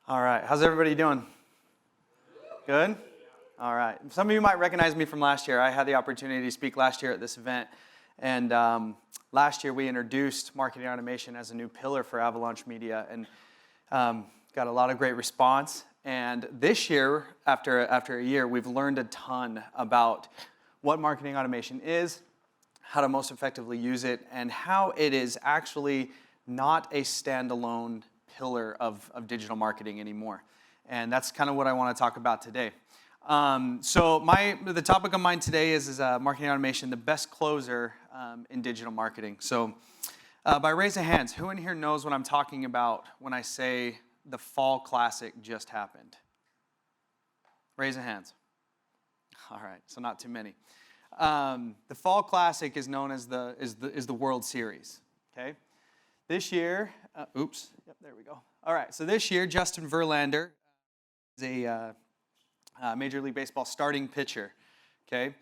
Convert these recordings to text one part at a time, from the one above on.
All right, how's everybody doing? Good? All right. Some of you might recognize me from last year. I had the opportunity to speak last year at this event. And last year we introduced marketing automation as a new pillar for Avalaunch Media and got a lot of great response. And this year, after a year, we've learned a ton about what marketing automation is, how to most effectively use it, and how it is actually not a standalone pillar of digital marketing anymore. And that's kind of what I want to talk about today. So the topic of mine today is marketing automation, the best closer in digital marketing. So by raise of hands, who in here knows what I'm talking about when I say the Fall Classic just happened? Raise of hands. All right, so not too many. The Fall Classic is known as the World Series. Okay, this year, there we go. All right, so this year, Justin Verlander is a Major League Baseball starting pitcher. Okay,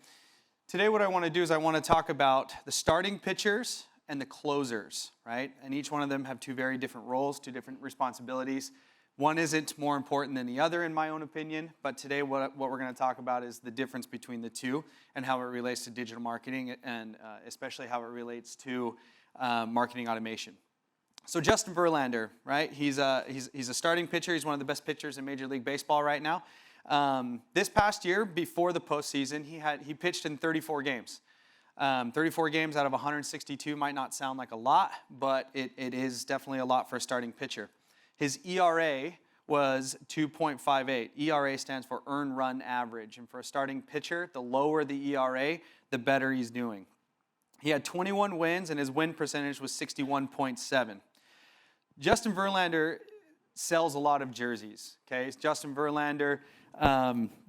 today what I want to do is I want to talk about the starting pitchers and the closers, right? And each one of them have two very different roles, two different responsibilities. One isn't more important than the other, in my own opinion, but today what we're going to talk about is the difference between the two and how it relates to digital marketing and especially how it relates to marketing automation. So Justin Verlander, right? He's a starting pitcher. He's one of the best pitchers in Major League Baseball right now. This past year, before the postseason, he pitched in 34 games. 34 games out of 162 might not sound like a lot, but it is definitely a lot for a starting pitcher. His ERA was 2.58. ERA stands for earned run average. And for a starting pitcher, the lower the ERA, the better he's doing. He had 21 wins, and his win percentage was 61.7. Justin Verlander sells a lot of jerseys. Okay, Justin Verlander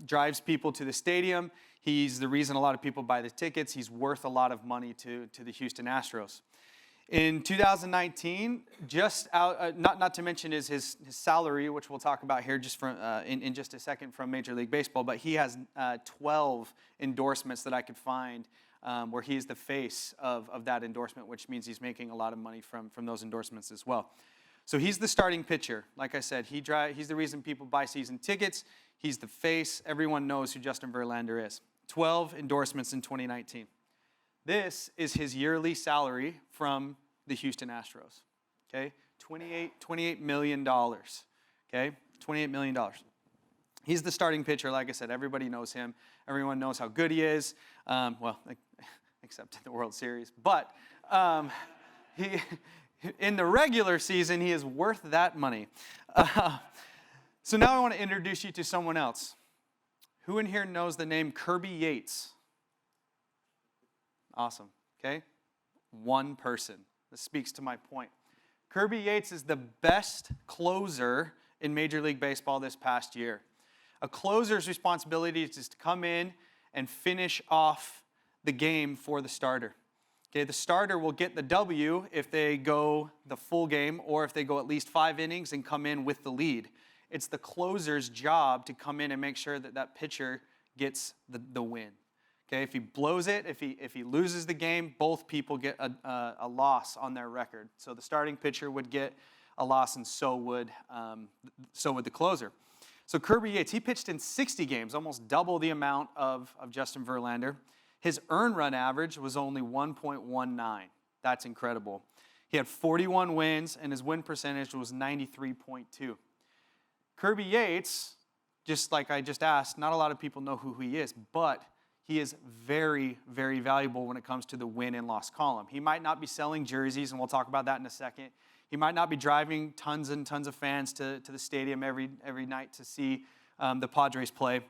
drives people to the stadium. He's the reason a lot of people buy the tickets. He's worth a lot of money to the Houston Astros. In 2019, not to mention his salary, which we'll talk about here just in just a second from Major League Baseball, but he has 12 endorsements that I could find where he is the face of that endorsement, which means he's making a lot of money from those endorsements as well. So he's the starting pitcher. Like I said, he's the reason people buy season tickets. He's the face. Everyone knows who Justin Verlander is. 12 endorsements in 2019. This is his yearly salary from the Houston Astros. Okay, $28 million. Okay, $28 million. He's the starting pitcher. Like I said, everybody knows him. Everyone knows how good he is. Except in the World Series. But in the regular season, he is worth that money. So now I want to introduce you to someone else. Who in here knows the name Kirby Yates? Awesome, okay? One person. This speaks to my point. Kirby Yates is the best closer in Major League Baseball this past year. A closer's responsibility is to come in and finish off the game for the starter. Okay, the starter will get the W if they go the full game or if they go at least 5 innings and come in with the lead. It's the closer's job to come in and make sure that pitcher gets the win. Okay, if he blows it, if he loses the game, both people get a loss on their record. So the starting pitcher would get a loss, and so would the closer. So Kirby Yates, he pitched in 60 games, almost double the amount of Justin Verlander. His earned run average was only 1.19. That's incredible. He had 41 wins, and his win percentage was 93.2. Kirby Yates, just like I just asked, not a lot of people know who he is, but he is very, very valuable when it comes to the win and loss column. He might not be selling jerseys, and we'll talk about that in a second. He might not be driving tons and tons of fans to the stadium every night to see the Padres play.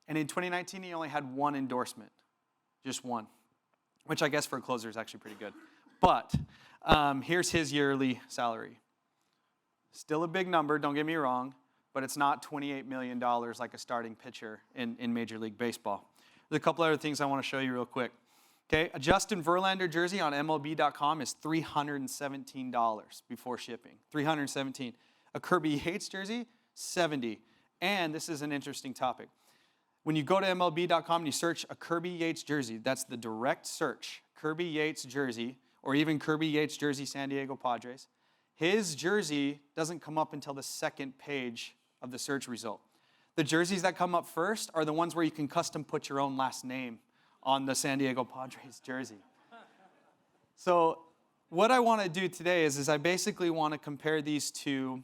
And in 2019, he only had one endorsement, just one, which I guess for a closer is actually pretty good. But here's his yearly salary. Still a big number, don't get me wrong, but it's not $28 million like a starting pitcher in Major League Baseball. There's a couple other things I want to show you real quick. Okay, a Justin Verlander jersey on MLB.com is $317 before shipping. $317. A Kirby Yates jersey, $70. And this is an interesting topic. When you go to MLB.com and you search a Kirby Yates jersey, that's the direct search. Kirby Yates jersey, or even Kirby Yates jersey San Diego Padres. His jersey doesn't come up until the second page of the search result. The jerseys that come up first are the ones where you can custom put your own last name on the San Diego Padres jersey. So what I want to do today is I basically want to compare these two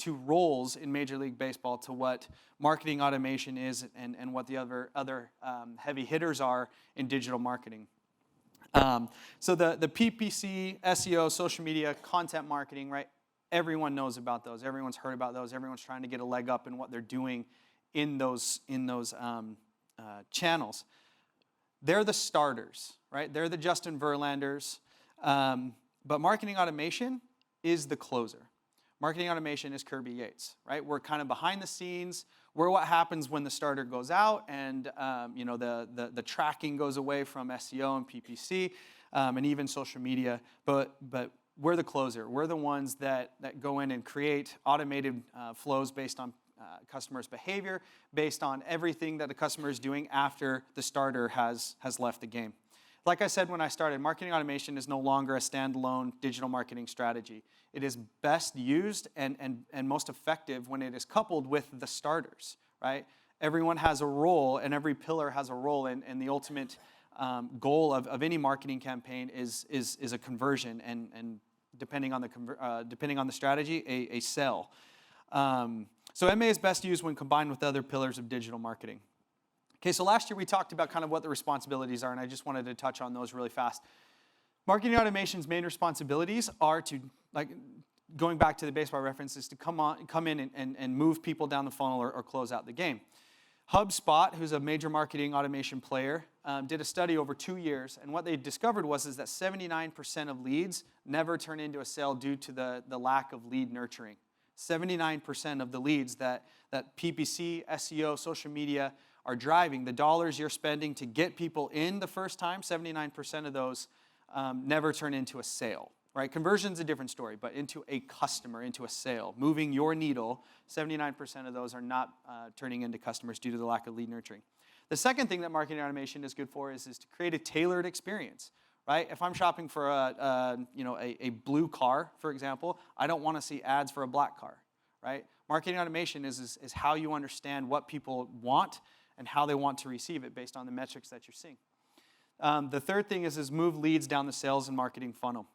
roles in Major League Baseball to what marketing automation is and what the other heavy hitters are in digital marketing. So the PPC, SEO, social media, content marketing, right? Everyone knows about those. Everyone's heard about those. Everyone's trying to get a leg up in what they're doing in those channels. They're the starters, right? They're the Justin Verlanders. But marketing automation is the closer. Marketing automation is Kirby Yates, right? We're kind of behind the scenes. We're what happens when the starter goes out and the tracking goes away from SEO and PPC and even social media. But we're the closer. We're the ones that go in and create automated flows based on customers' behavior, based on everything that the customer is doing after the starter has left the game. Like I said when I started, marketing automation is no longer a standalone digital marketing strategy. It is best used and most effective when it is coupled with the starters, right? Everyone has a role and every pillar has a role, and the ultimate goal of any marketing campaign is a conversion and depending on the strategy, a sell. So MA is best used when combined with other pillars of digital marketing. Okay, so last year we talked about kind of what the responsibilities are, and I just wanted to touch on those really fast. Marketing automation's main responsibilities are to, like, going back to the baseball references, to come in and move people down the funnel or close out the game. HubSpot, who's a major marketing automation player, did a study over 2 years, and what they discovered was that 79% of leads never turn into a sale due to the lack of lead nurturing. 79% of the leads that PPC, SEO, social media are driving, the dollars you're spending to get people in the first time, 79% of those never turn into a sale, right? Conversion's a different story, but into a customer, into a sale, moving your needle, 79% of those are not turning into customers due to the lack of lead nurturing. The second thing that marketing automation is good for is to create a tailored experience, right? If I'm shopping for a blue car, for example, I don't want to see ads for a black car, right? Marketing automation is how you understand what people want and how they want to receive it based on the metrics that you're seeing. The third thing is move leads down the sales and marketing funnel.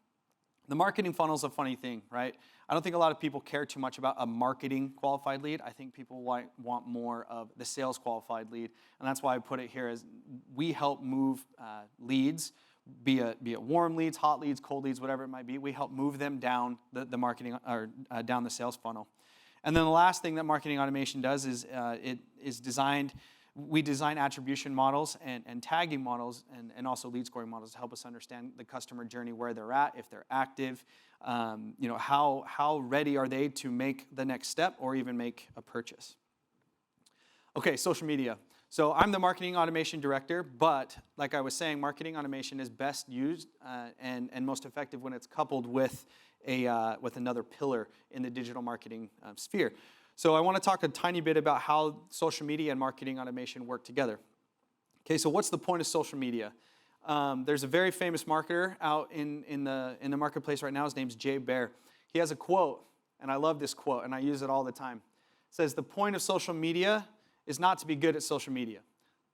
The marketing funnel is a funny thing, right? I don't think a lot of people care too much about a marketing qualified lead. I think people want more of the sales qualified lead, and that's why I put it here as we help move leads, be it warm leads, hot leads, cold leads, whatever it might be. We help move them down the marketing or down the sales funnel. And then the last thing that marketing automation does is we design attribution models and tagging models and also lead scoring models to help us understand the customer journey, where they're at, if they're active, how ready are they to make the next step or even make a purchase. Okay, social media. So I'm the marketing automation director, but like I was saying, marketing automation is best used and most effective when it's coupled with another pillar in the digital marketing sphere. So I want to talk a tiny bit about how social media and marketing automation work together. Okay, so what's the point of social media? There's a very famous marketer out in the marketplace right now. His name's Jay Baer. He has a quote, and I love this quote, and I use it all the time. It says, "The point of social media is not to be good at social media.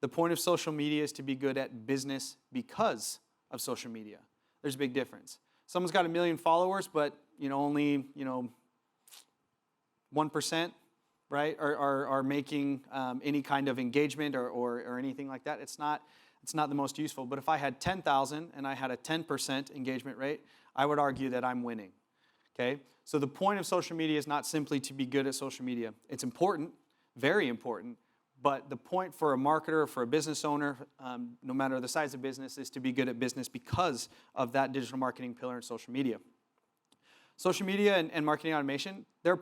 The point of social media is to be good at business because of social media." There's a big difference. Someone's got 1 million followers, but only 1%, right, are making any kind of engagement or anything like that. It's not the most useful. But if I had 10,000 and I had a 10% engagement rate, I would argue that I'm winning. Okay? So the point of social media is not simply to be good at social media. It's important, very important, but the point for a marketer, for a business owner, no matter the size of business, is to be good at business because of that digital marketing pillar in social media. Social media and marketing automation, they're a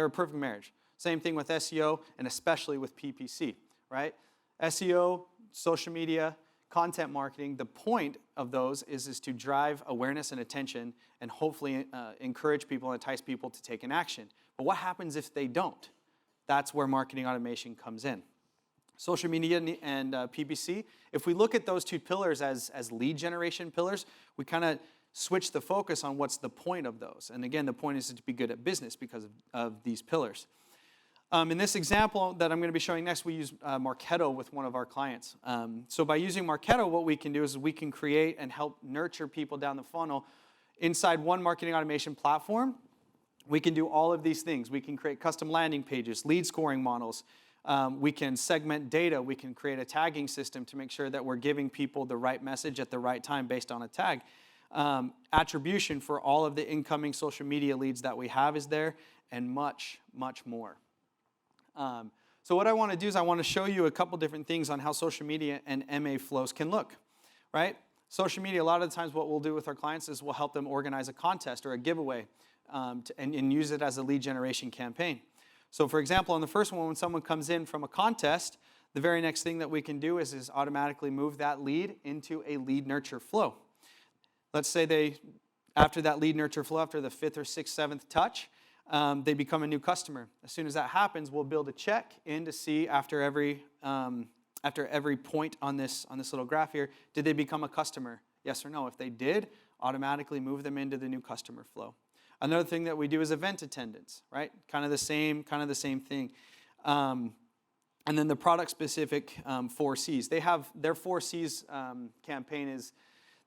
perfect marriage. Same thing with SEO and especially with PPC, right? SEO, social media, content marketing, the point of those is to drive awareness and attention and hopefully encourage people and entice people to take an action. But what happens if they don't? That's where marketing automation comes in. Social media and PPC, if we look at those two pillars as lead generation pillars, we kind of switch the focus on what's the point of those. And again, the point is to be good at business because of these pillars. In this example that I'm going to be showing next, we use Marketo with one of our clients. So by using Marketo, what we can do is we can create and help nurture people down the funnel inside one marketing automation platform. We can do all of these things. We can create custom landing pages, lead scoring models. We can segment data. We can create a tagging system to make sure that we're giving people the right message at the right time based on a tag. Attribution for all of the incoming social media leads that we have is there, and much, much more. So what I want to do is I want to show you a couple different things on how social media and MA flows can look, right? Social media, a lot of the times what we'll do with our clients is we'll help them organize a contest or a giveaway and use it as a lead generation campaign. So for example, on the first one, when someone comes in from a contest, the very next thing that we can do is automatically move that lead into a lead nurture flow. Let's say after that lead nurture flow, after the 5th or 6th, 7th touch, they become a new customer. As soon as that happens, we'll build a check in to see after every point on this little graph here, did they become a customer? Yes or no? If they did, automatically move them into the new customer flow. Another thing that we do is event attendance, right? Kind of the same thing. And then the product-specific 4 Cs. They have their 4 Cs campaign is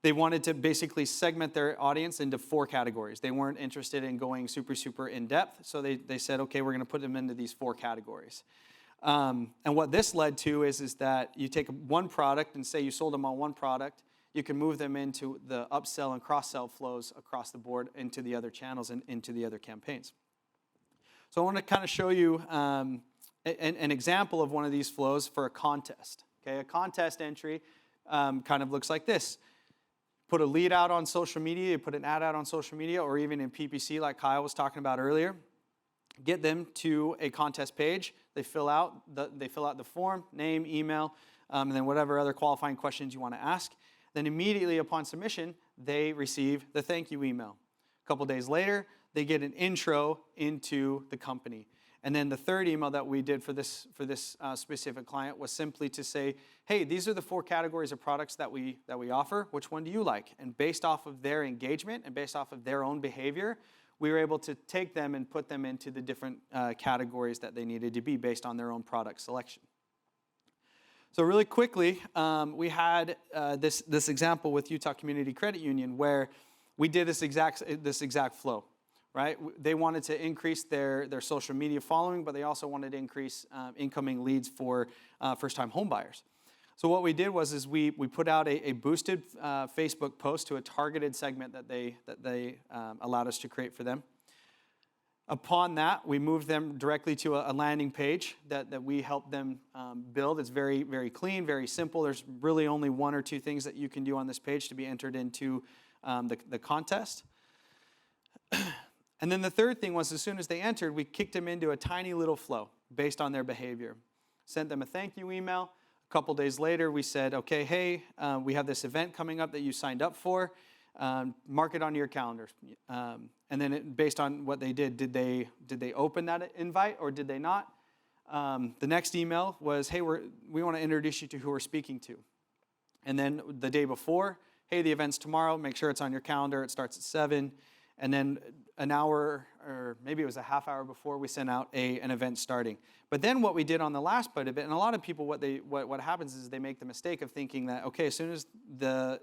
they wanted to basically segment their audience into 4 categories. They weren't interested in going super in-depth, so they said, okay, we're going to put them into these 4 categories. And what this led to is that you take one product and say you sold them on one product, you can move them into the upsell and cross-sell flows across the board into the other channels and into the other campaigns. So I want to kind of show you an example of one of these flows for a contest. Okay, a contest entry kind of looks like this. Put a lead out on social media, you put an ad out on social media, or even in PPC like Kyle was talking about earlier. Get them to a contest page. They fill out the form, name, email, and then whatever other qualifying questions you want to ask. Then immediately upon submission, they receive the thank you email. A couple days later, they get an intro into the company. And then the third email that we did for this specific client was simply to say, hey, these are the 4 categories of products that we offer. Which one do you like? And based off of their engagement and based off of their own behavior, we were able to take them and put them into the different categories that they needed to be based on their own product selection. So really quickly, we had this example with Utah Community Credit Union where we did this exact flow. Right? They wanted to increase their social media following, but they also wanted to increase incoming leads for first-time home buyers. So what we did was we put out a boosted Facebook post to a targeted segment that they allowed us to create for them. Upon that, we moved them directly to a landing page that we helped them build. It's very, very clean, very simple. There's really only 1 or 2 things that you can do on this page to be entered into the contest. And then the third thing was as soon as they entered, we kicked them into a tiny little flow based on their behavior. Sent them a thank you email. A couple days later, we said, okay, hey, we have this event coming up that you signed up for. Mark it onto your calendar. And then based on what they did they open that invite or did they not? The next email was, hey, we want to introduce you to who we're speaking to. And then the day before, hey, the event's tomorrow. Make sure it's on your calendar. It starts at 7. And then an hour, or maybe it was a half hour before, we sent out an event starting. But then what we did on the last part of it, and a lot of people, what happens is they make the mistake of thinking that, okay, as soon as the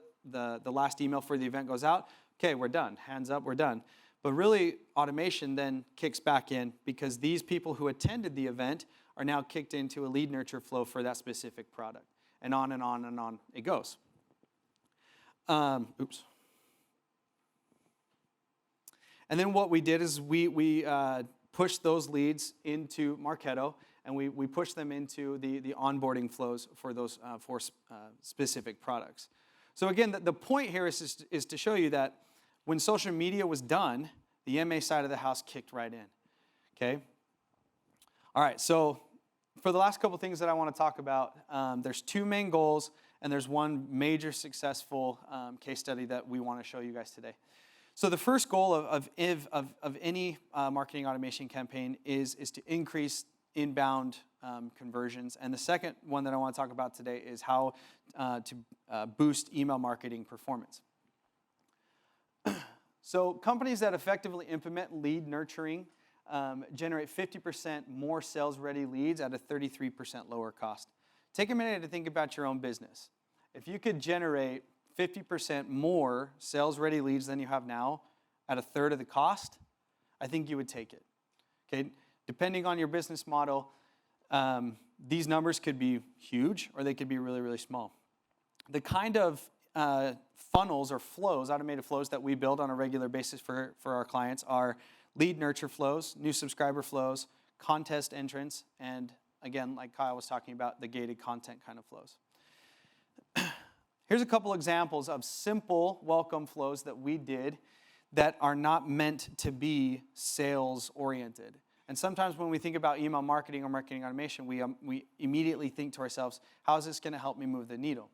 last email for the event goes out, okay, we're done. Hands up, we're done. But really, automation then kicks back in because these people who attended the event are now kicked into a lead nurture flow for that specific product. And on and on and on it goes. Oops. And then what we did is we pushed those leads into Marketo, and we pushed them into the onboarding flows for those 4 specific products. So again, the point here is to show you that when social media was done, the MA side of the house kicked right in. Okay? All right, so for the last couple things that I want to talk about, there's 2 main goals, and there's 1 major successful case study that we want to show you guys today. So the first goal of any marketing automation campaign is to increase inbound conversions. And the second one that I want to talk about today is how to boost email marketing performance. So companies that effectively implement lead nurturing generate 50% more sales-ready leads at a 33% lower cost. Take a minute to think about your own business. If you could generate 50% more sales-ready leads than you have now at a third of the cost, I think you would take it. Okay, depending on your business model, these numbers could be huge or they could be really, really small. The kind of funnels or flows, automated flows that we build on a regular basis for our clients are lead nurture flows, new subscriber flows, contest entrance, and again, like Kyle was talking about, the gated content kind of flows. Here's a couple examples of simple welcome flows that we did that are not meant to be sales oriented. And sometimes when we think about email marketing or marketing automation, we immediately think to ourselves, how is this going to help me move the needle,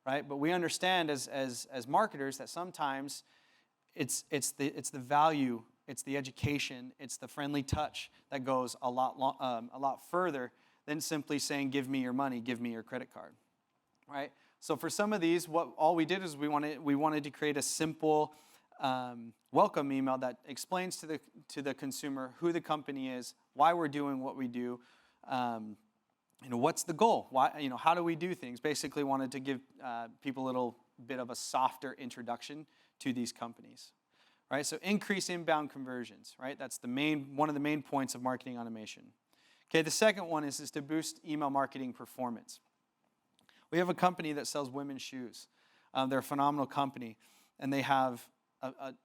right? But we understand as marketers that sometimes it's the value, it's the education, it's the friendly touch that goes a lot further than simply saying, give me your money, give me your credit card, right? So for some of these, all we did is we wanted to create a simple welcome email that explains to the consumer who the company is, why we're doing what we do, what's the goal, why, how do we do things. Basically, wanted to give people a little bit of a softer introduction to these companies, right? So increase inbound conversions, right? That's one of the main points of marketing automation. Okay, the second one is to boost email marketing performance. We have a company that sells women's shoes. They're a phenomenal company, and they have an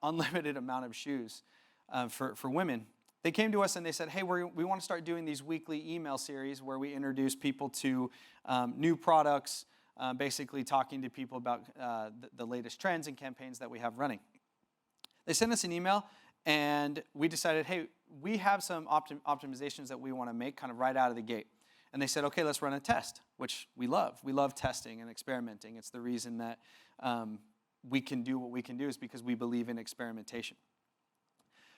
unlimited amount of shoes for women. They came to us and they said, hey, we want to start doing these weekly email series where we introduce people to new products, basically talking to people about the latest trends and campaigns that we have running. They sent us an email, and we decided, hey, we have some optimizations that we want to make kind of right out of the gate. And they said, okay, let's run a test, which we love. We love testing and experimenting. It's the reason that we can do what we can do is because we believe in experimentation.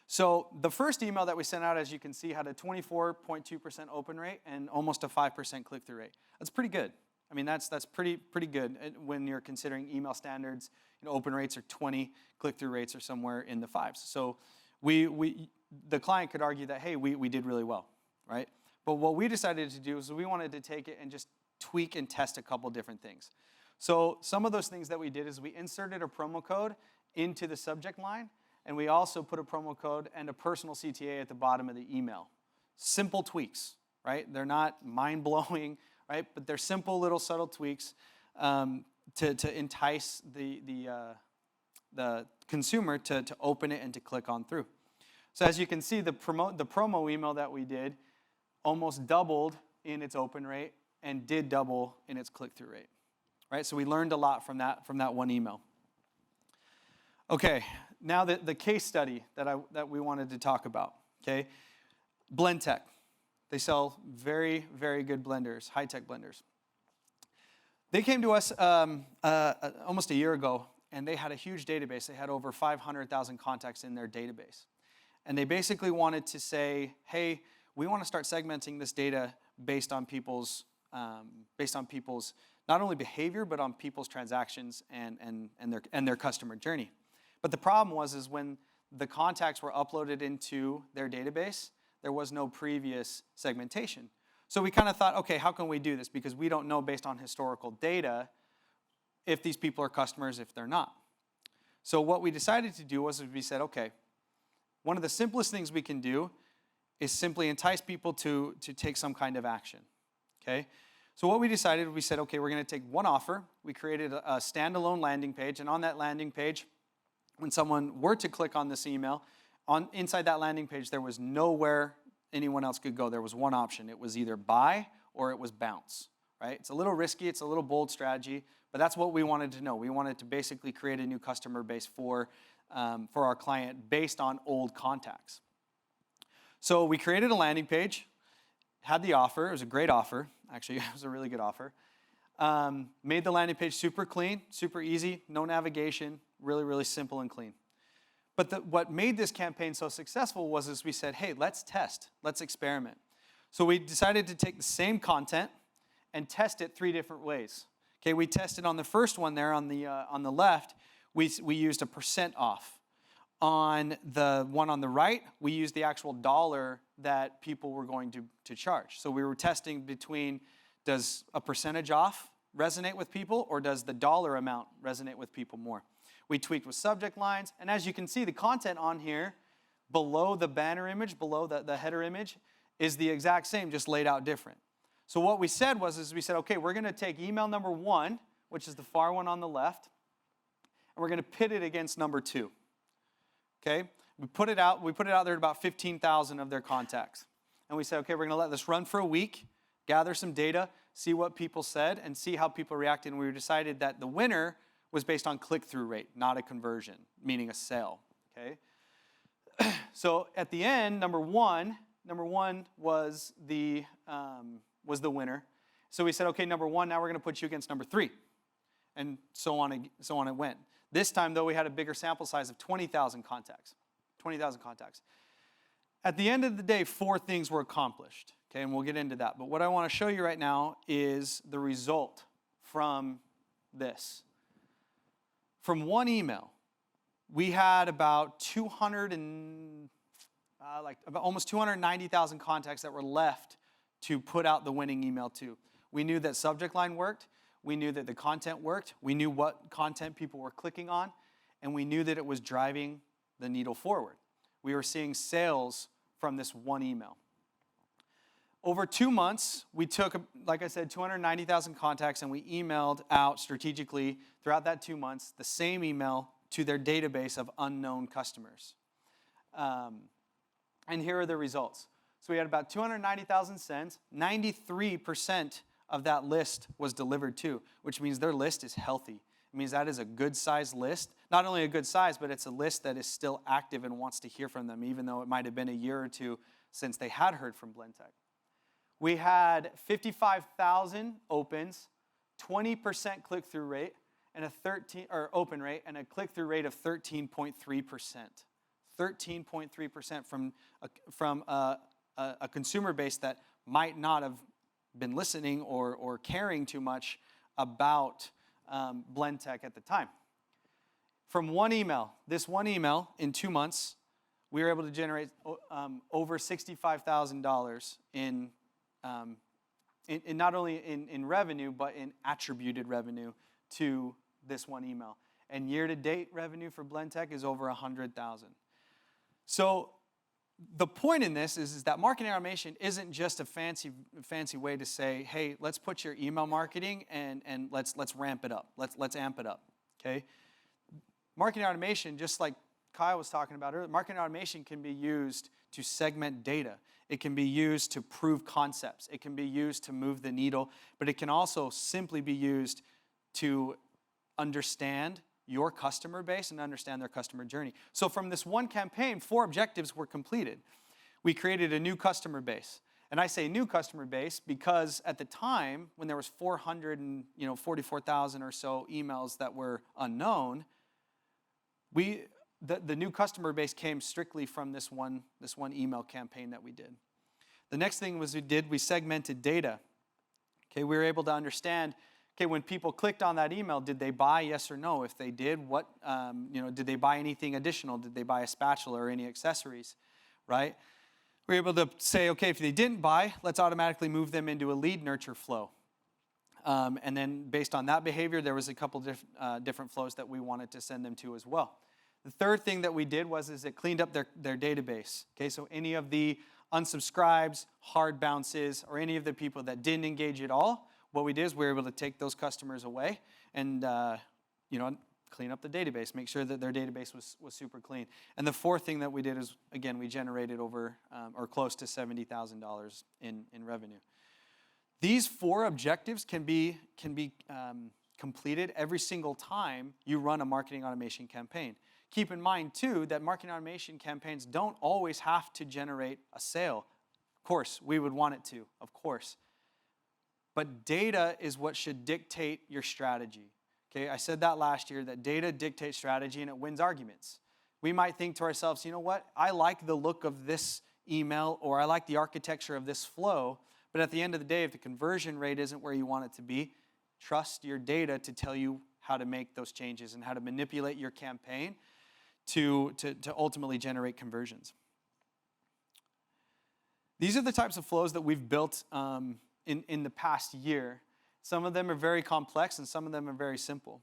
So the first email that we sent out, as you can see, had a 24.2% open rate and almost a 5% click-through rate. That's pretty good. I mean, that's pretty good when you're considering email standards. Open rates are 20, click-through rates are somewhere in the 5s. So the client could argue that, hey, we did really well, right? But what we decided to do is we wanted to take it and just tweak and test a couple different things. So some of those things that we did is we inserted a promo code into the subject line, and we also put a promo code and a personal CTA at the bottom of the email. Simple tweaks, right? They're not mind-blowing, right? But they're simple little subtle tweaks to entice the consumer to open it and to click on through. So as you can see, the promo email that we did almost doubled in its open rate and did double in its click-through rate, right? So we learned a lot from that one email. Okay, now the case study that we wanted to talk about, okay? Blendtec. They sell very, very good blenders, high-tech blenders. They came to us almost a year ago, and they had a huge database. They had over 500,000 contacts in their database. And they basically wanted to say, hey, we want to start segmenting this data based on people's not only behavior, but on people's transactions and their customer journey. But the problem was when the contacts were uploaded into their database, there was no previous segmentation. So we kind of thought, okay, how can we do this? Because we don't know based on historical data if these people are customers, if they're not. So what we decided to do was we said, okay, one of the simplest things we can do is simply entice people to take some kind of action, okay? So what we decided, we said, okay, we're going to take one offer. We created a standalone landing page, and on that landing page, when someone were to click on this email, inside that landing page, there was nowhere anyone else could go. There was one option. It was either buy or it was bounce, right? It's a little risky. It's a little bold strategy, but that's what we wanted to know. We wanted to basically create a new customer base for our client based on old contacts. So we created a landing page, had the offer. It was a great offer. Actually, it was a really good offer. Made the landing page super clean, super easy, no navigation, really, really simple and clean. But what made this campaign so successful was we said, hey, let's test, let's experiment. So we decided to take the same content and test it 3 different ways. Okay, we tested on the first one there on the left, we used a % off. On the one on the right, we used the actual dollar that people were going to charge. So we were testing between, does a percentage off resonate with people, or does the dollar amount resonate with people more? We tweaked with subject lines, and as you can see, the content on here, below the banner image, below the header image, is the exact same, just laid out different. So what we said was, we said, okay, we're going to take email number 1, which is the far one on the left, and we're going to pit it against number 2. Okay? We put it out there to about 15,000 of their contacts. And we said, okay, we're going to let this run for a week, gather some data, see what people said, and see how people reacted. And we decided that the winner was based on click-through rate, not a conversion, meaning a sale. Okay? So at the end, number one was the winner. So we said, okay, number 1, now we're going to put you against number 3. And so on it went. This time, though, we had a bigger sample size of 20,000 contacts. 20,000 contacts. At the end of the day, 4 things were accomplished. Okay, and we'll get into that. But what I want to show you right now is the result from this. From one email, we had about almost 290,000 contacts that were left to put out the winning email to. We knew that subject line worked. We knew that the content worked. We knew what content people were clicking on. And we knew that it was driving the needle forward. We were seeing sales from this one email. Over 2 months, we took, like I said, 290,000 contacts, and we emailed out strategically throughout that 2 months the same email to their database of unknown customers. And here are the results. So we had about 290,000 sends. 93% of that list was delivered to, which means their list is healthy. It means that is a good size list. Not only a good size, but it's a list that is still active and wants to hear from them, even though it might have been a year or 2 since they had heard from Blendtec. We had 55,000 opens, 20% click-through rate, and open rate, and a click-through rate of 13.3%. 13.3% from a consumer base that might not have been listening or caring too much about Blendtec at the time. From this one email in 2 months, we were able to generate over $65,000 in not only in revenue, but in attributed revenue to this one email. And year-to-date revenue for Blendtec is over $100,000. So the point in this is that marketing automation isn't just a fancy way to say, hey, let's put your email marketing and let's ramp it up. Let's amp it up. Okay? Marketing automation, just like Kyle was talking about earlier, marketing automation can be used to segment data. It can be used to prove concepts. It can be used to move the needle, but it can also simply be used to understand your customer base and understand their customer journey. So from this one campaign, 4 objectives were completed. We created a new customer base. And I say new customer base because at the time, when there was 444,000 or so emails that were unknown, the new customer base came strictly from this one email campaign that we did. The next thing we segmented data. Okay, we were able to understand, okay, when people clicked on that email, did they buy, yes or no? If they did, did they buy anything additional? Did they buy a spatula or any accessories, right? We were able to say, okay, if they didn't buy, let's automatically move them into a lead nurture flow. And then based on that behavior, there was a couple different flows that we wanted to send them to as well. The third thing that we did was it cleaned up their database. Okay, so any of the unsubscribes, hard bounces, or any of the people that didn't engage at all, what we did is we were able to take those customers away and clean up the database, make sure that their database was super clean. And the fourth thing that we did is, again, we generated over or close to $70,000 in revenue. These 4 objectives can be completed every single time you run a marketing automation campaign. Keep in mind, too, that marketing automation campaigns don't always have to generate a sale. Of course, we would want it to, of course. But data is what should dictate your strategy. Okay, I said that last year, that data dictates strategy and it wins arguments. We might think to ourselves, you know what, I like the look of this email or I like the architecture of this flow, but at the end of the day, if the conversion rate isn't where you want it to be, trust your data to tell you how to make those changes and how to manipulate your campaign to ultimately generate conversions. These are the types of flows that we've built in the past year. Some of them are very complex and some of them are very simple.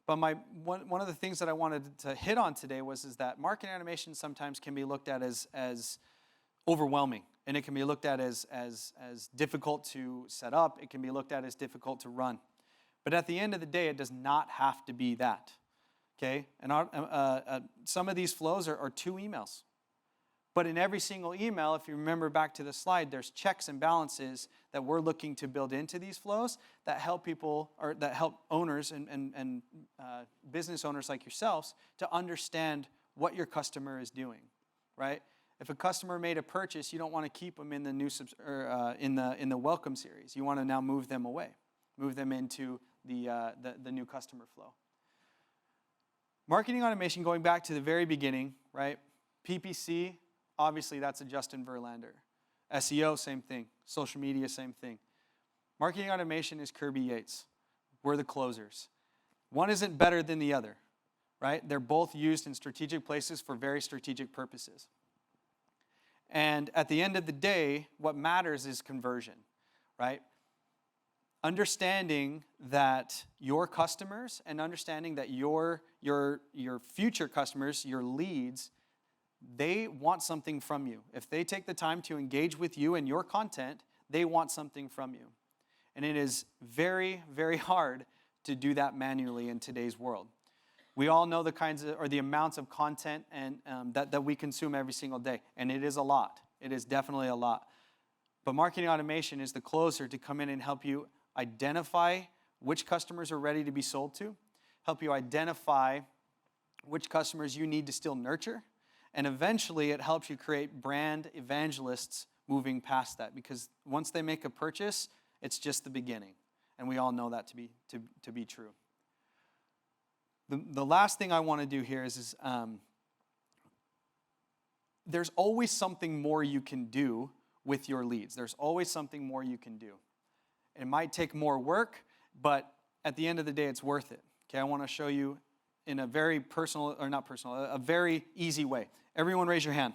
But one of the things that I wanted to hit on today is that marketing automation sometimes can be looked at as overwhelming, and it can be looked at as difficult to set up. It can be looked at as difficult to run. But at the end of the day, it does not have to be that. Okay? And some of these flows are 2 emails. But in every single email, if you remember back to the slide, there's checks and balances that we're looking to build into these flows that help people, or that help owners and business owners like yourselves to understand what your customer is doing, right? If a customer made a purchase, you don't want to keep them in the new in the welcome series. You want to now move them away, move them into the new customer flow. Marketing automation, going back to the very beginning, right? PPC. Obviously, that's a Justin Verlander. SEO, same thing. Social media, same thing. Marketing automation is Kirby Yates. We're the closers. One isn't better than the other, right? They're both used in strategic places for very strategic purposes. And at the end of the day, what matters is conversion, right? Understanding that your customers and understanding that your future customers, your leads, they want something from you. If they take the time to engage with you and your content, they want something from you. And it is very, very hard to do that manually in today's world. We all know the kinds of, or the amounts of content and that we consume every single day. And it is a lot. It is definitely a lot. But marketing automation is the closer to come in and help you identify which customers are ready to be sold to, help you identify which customers you need to still nurture, and eventually it helps you create brand evangelists moving past that, because once they make a purchase, it's just the beginning. And we all know that to be true. The last thing I want to do here is there's always something more you can do with your leads. There's always something more you can do. It might take more work, but at the end of the day, it's worth it. Okay, I want to show you in a very personal, or not personal, a very easy way. Everyone raise your hand.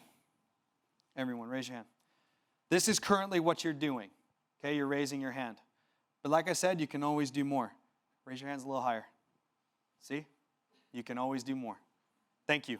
Everyone raise your hand. This is currently what you're doing. Okay, you're raising your hand. But like I said, you can always do more. Raise your hands a little higher. See? You can always do more. Thank you.